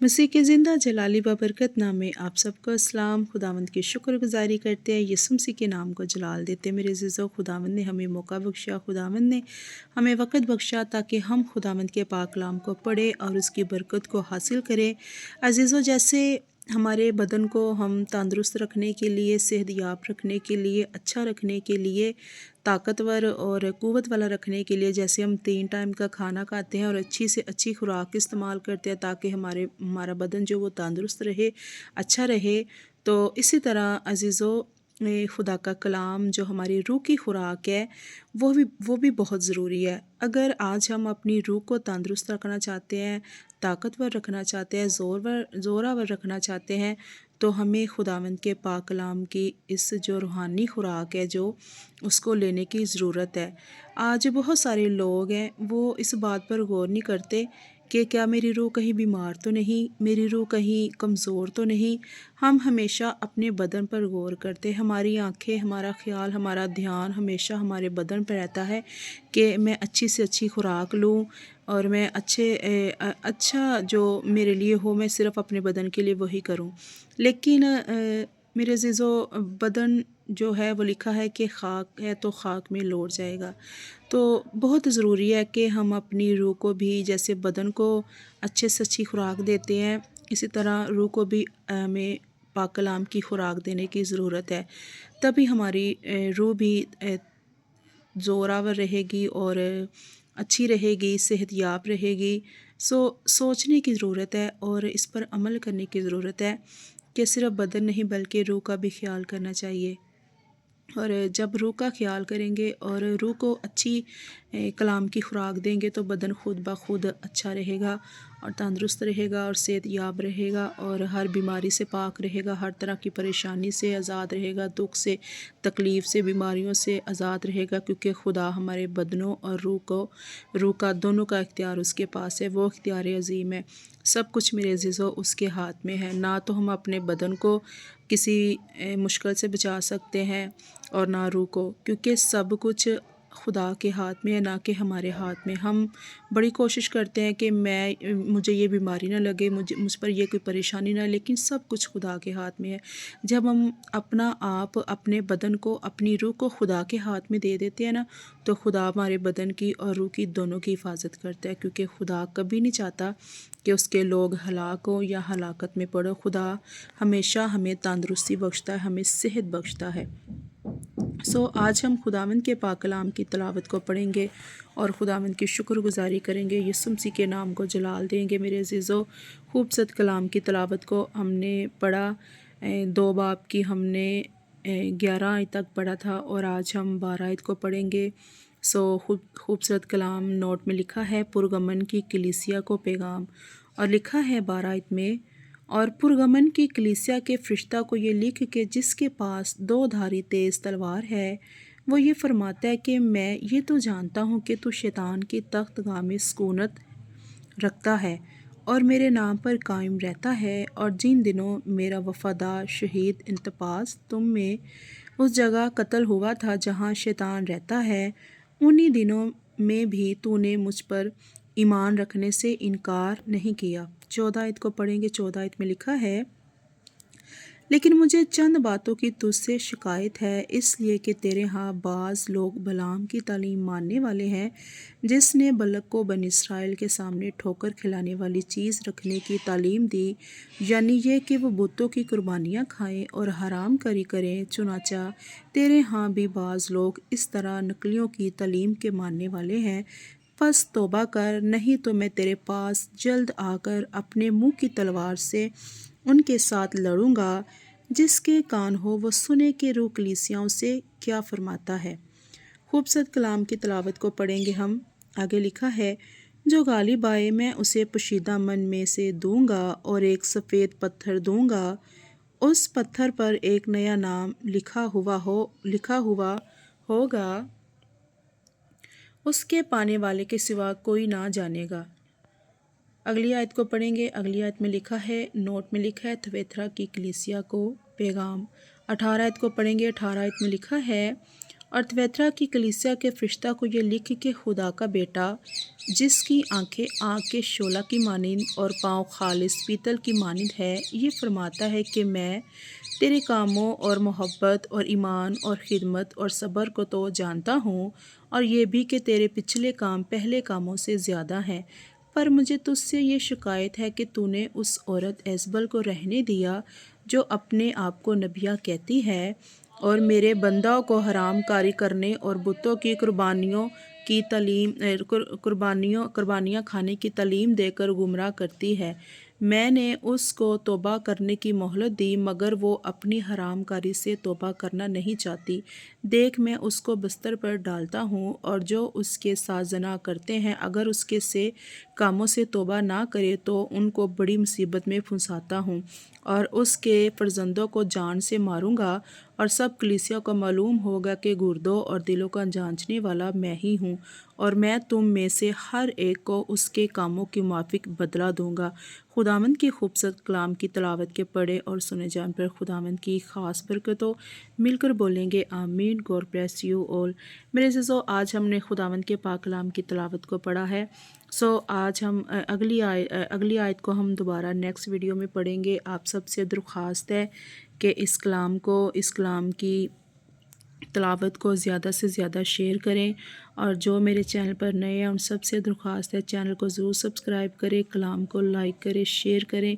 मसीह के ज़िंदा जलाली बबरकत नाम में आप सबको अस्सलाम। खुदावंद की शुक्रगुजारी करते हैं, यीशु मसीह के नाम को जलाल देते हैं। मेरे अज़ीज़ों, खुदावंद ने हमें मौका बख्शा, खुदावंद ने हमें वक़्त बख्शा ताकि हम खुदावंद के पाक कलाम को पढ़ें और उसकी बरकत को हासिल करें। अज़ीज़ों, जैसे हमारे बदन को हम तंदुरुस्त रखने के लिए, सेहतयाब रखने के लिए, अच्छा रखने के लिए, ताकतवर और क़ुव्वत वाला रखने के लिए, जैसे हम 3 टाइम का खाना खाते हैं और अच्छी से अच्छी खुराक इस्तेमाल करते हैं ताकि हमारा बदन जो वो तंदुरुस्त रहे, अच्छा रहे। तो इसी तरह अज़ीज़ों, खुदा का कलाम जो हमारी रूह की खुराक है वो भी बहुत ज़रूरी है। अगर आज हम अपनी रूह को तंदुरुस्त रखना चाहते हैं, ताकतवर रखना चाहते हैं, ज़ोरावर रखना चाहते हैं, तो हमें खुदावंद के पाक कलाम की इस जो रूहानी खुराक है जो उसको लेने की ज़रूरत है। आज बहुत सारे लोग हैं वो इस बात पर गौर नहीं करते कि क्या मेरी रूह कहीं बीमार तो नहीं, मेरी रूह कहीं कमज़ोर तो नहीं। हम हमेशा अपने बदन पर गौर करते, हमारी आँखें, हमारा ख़्याल, हमारा ध्यान हमेशा हमारे बदन पर रहता है कि मैं अच्छी से अच्छी खुराक लूँ और मैं अच्छा जो मेरे लिए हो मैं सिर्फ़ अपने बदन के लिए वही करूँ। लेकिन मेरे अज़ीज़ों, बदन जो है वो लिखा है कि खाक है तो खाक में लौट जाएगा। तो बहुत ज़रूरी है कि हम अपनी रूह को भी, जैसे बदन को अच्छे से अच्छी खुराक देते हैं, इसी तरह रूह को भी हमें पाक कलाम की खुराक देने की ज़रूरत है। तभी हमारी रूह भी ज़ोरावर रहेगी और अच्छी रहेगी, सेहतयाब रहेगी। सोचने की ज़रूरत है और इस पर अमल करने की ज़रूरत है कि सिर्फ़ बदन नहीं बल्कि रूह का भी ख़्याल करना चाहिए। और जब रूह का ख़्याल करेंगे और रूह को अच्छी कलाम की खुराक देंगे तो बदन खुद ब खुद अच्छा रहेगा और तंदुरुस्त रहेगा और सेहतयाब रहेगा और हर बीमारी से पाक रहेगा, हर तरह की परेशानी से आज़ाद रहेगा, दुख से, तकलीफ़ से, बीमारियों से आज़ाद रहेगा, क्योंकि खुदा हमारे बदनों और रूह का दोनों का इख्तियार उसके पास है। वो इख्तियार अज़ीम है। सब कुछ मेरे अज़ीज़ों उसके हाथ में है। ना तो हम अपने बदन को किसी मुश्किल से बचा सकते हैं और ना रूह को, क्योंकि सब कुछ खुदा के हाथ में है, ना कि हमारे हाथ में। हम बड़ी कोशिश करते हैं कि मुझे ये बीमारी ना लगे, मुझ पर ये कोई परेशानी ना, लेकिन सब कुछ खुदा के हाथ में है। जब हम अपना आप, अपने बदन को, अपनी रूह को खुदा के हाथ में दे देते हैं ना, तो खुदा हमारे बदन की और रूह की दोनों की हिफाजत करता है, क्योंकि खुदा कभी नहीं चाहता कि उसके लोग हलाक हो या हलाकत में पड़ो। खुदा हमेशा हमें तंदुरुस्ती बख्शता है, हमें सेहत बख्शता है। आज हम खुदावंद के पाक कलाम की तिलावत को पढ़ेंगे और खुदावंद की शुक्रगुजारी करेंगे, यीशु मसीह के नाम को जलाल देंगे। मेरे अज़ीज़ों, खूबसूरत कलाम की तिलावत को हमने पढ़ा, 2 बाब की हमने 11 आयत तक पढ़ा था और आज हम 12 आयत को पढ़ेंगे। खूबसूरत कलाम नोट में लिखा है, पुरगमन की कलीसिया को पैगाम, और लिखा है 12 आयत में, और पुरगमन की कलीसिया के फरिश्ता को ये लिख के जिसके पास 2 धारी तेज़ तलवार है, वो ये फरमाता है कि मैं ये तो जानता हूँ कि तू शैतान की तख्तगाह में सुकूनत रखता है और मेरे नाम पर कायम रहता है, और जिन दिनों मेरा वफ़ादार शहीद इंतपास तुम में उस जगह कत्ल हुआ था जहाँ शैतान रहता है, उन्हीं दिनों में भी तूने मुझ पर ईमान रखने से इनकार नहीं किया। 14 आयत को पढ़ेंगे। 14 आयत में लिखा है, लेकिन मुझे चंद बातों की तुझसे शिकायत है, इसलिए कि तेरे यहाँ बाज़ लोग बलाम की तालीम मानने वाले हैं, जिसने बलक को बनी इसराइल के सामने ठोकर खिलाने वाली चीज़ रखने की तालीम दी, यानी ये कि वो बुतों की कुर्बानियाँ खाएं और हराम करी करें। चुनाचा तेरे यहाँ भी बाज़ लोग इस तरह नकलियों की तालीम के मानने वाले हैं। बस तौबा कर, नहीं तो मैं तेरे पास जल्द आकर अपने मुँह की तलवार से उनके साथ लड़ूंगा। जिसके कान हो वो सुने कि रूह कलीसियाओं से क्या फरमाता है। खूबसूरत कलाम की तिलावत को पढ़ेंगे हम। आगे लिखा है, जो गालिब आए मैं उसे पोशीदा मन में से दूंगा और एक सफ़ेद पत्थर दूंगा, उस पत्थर पर एक नया नाम लिखा हुआ होगा, उसके पाने वाले के सिवा कोई ना जानेगा। अगली आयत को पढ़ेंगे। अगली आयत में लिखा है, नोट में लिखा है, थवेथरा की कलीसिया को पैगाम। 18 आयत को पढ़ेंगे। 18 आयत में लिखा है, اور تویترا کی کلیسیا کے فرشتہ کو یہ لکھ کہ خدا کا بیٹا جس کی آنکھیں آگ کے شعلہ کی مانند اور پاؤں خالص پیتل کی مانند ہے، یہ فرماتا ہے کہ میں تیرے کاموں اور محبت اور ایمان اور خدمت اور صبر کو تو جانتا ہوں، اور یہ بھی کہ تیرے پچھلے کام پہلے کاموں سے زیادہ ہیں، پر مجھے تجھ سے یہ شکایت ہے کہ تو نے اس عورت ایزبل کو رہنے دیا جو اپنے آپ کو نبیہ کہتی ہے اور میرے بندوں کو حرام کاری کرنے اور بتوں کی قربانیاں کھانے کی تعلیم دے کر گمراہ کرتی ہے۔ میں نے اس کو توبہ کرنے کی مہلت دی، مگر وہ اپنی حرام کاری سے توبہ کرنا نہیں چاہتی۔ دیکھ، میں اس کو بستر پر ڈالتا ہوں، اور جو اس کے ساتھ زنا کرتے ہیں اگر اس کے سے کاموں سے توبہ نہ کرے تو ان کو بڑی مصیبت میں پھنساتا ہوں، اور اس کے فرزندوں کو جان سے ماروں گا، اور سب کلیسیا کو معلوم ہوگا کہ گردوں اور دلوں کا جانچنے والا میں ہی ہوں، اور میں تم میں سے ہر ایک کو اس کے کاموں کے موافق بدلہ دوں گا۔ خداوند کی خوبصورت کلام کی تلاوت کے پڑھے اور سنے جان پر خداوند کی خاص برکتوں مل کر بولیں گے آمین۔ God bless you all. میرے عزیزو، آج ہم نے خداوند کے پاک کلام کی تلاوت کو پڑھا ہے۔ آج ہم اگلی آیت کو ہم دوبارہ نیکسٹ ویڈیو میں پڑھیں گے۔ آپ سب سے درخواست ہے کہ اس کلام کی تلاوت کو زیادہ سے زیادہ شیئر کریں، اور جو میرے چینل پر نئے ہیں ان سب سے درخواست ہے چینل کو ضرور سبسکرائب کریں، کلام کو لائک کریں، شیئر کریں،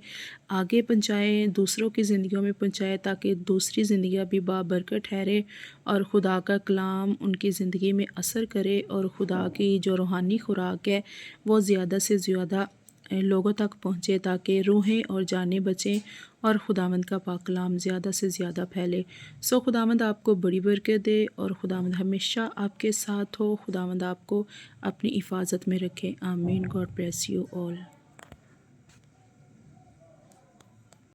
آگے پہنچائیں، دوسروں کی زندگیوں میں پہنچائیں تاکہ دوسری زندگیاں بھی بابرکت ٹھہرے اور خدا کا کلام ان کی زندگی میں اثر کرے، اور خدا کی جو روحانی خوراک ہے وہ زیادہ سے زیادہ لوگوں تک پہنچے تاکہ روحیں اور جانیں بچیں اور خداوند کا پاک کلام زیادہ سے زیادہ پھیلے۔ خداوند آپ کو بڑی برکت دے، اور خداوند ہمیشہ آپ کے ساتھ ہو، خداوند آپ کو اپنی حفاظت میں رکھے۔ آمین۔ God bless you all.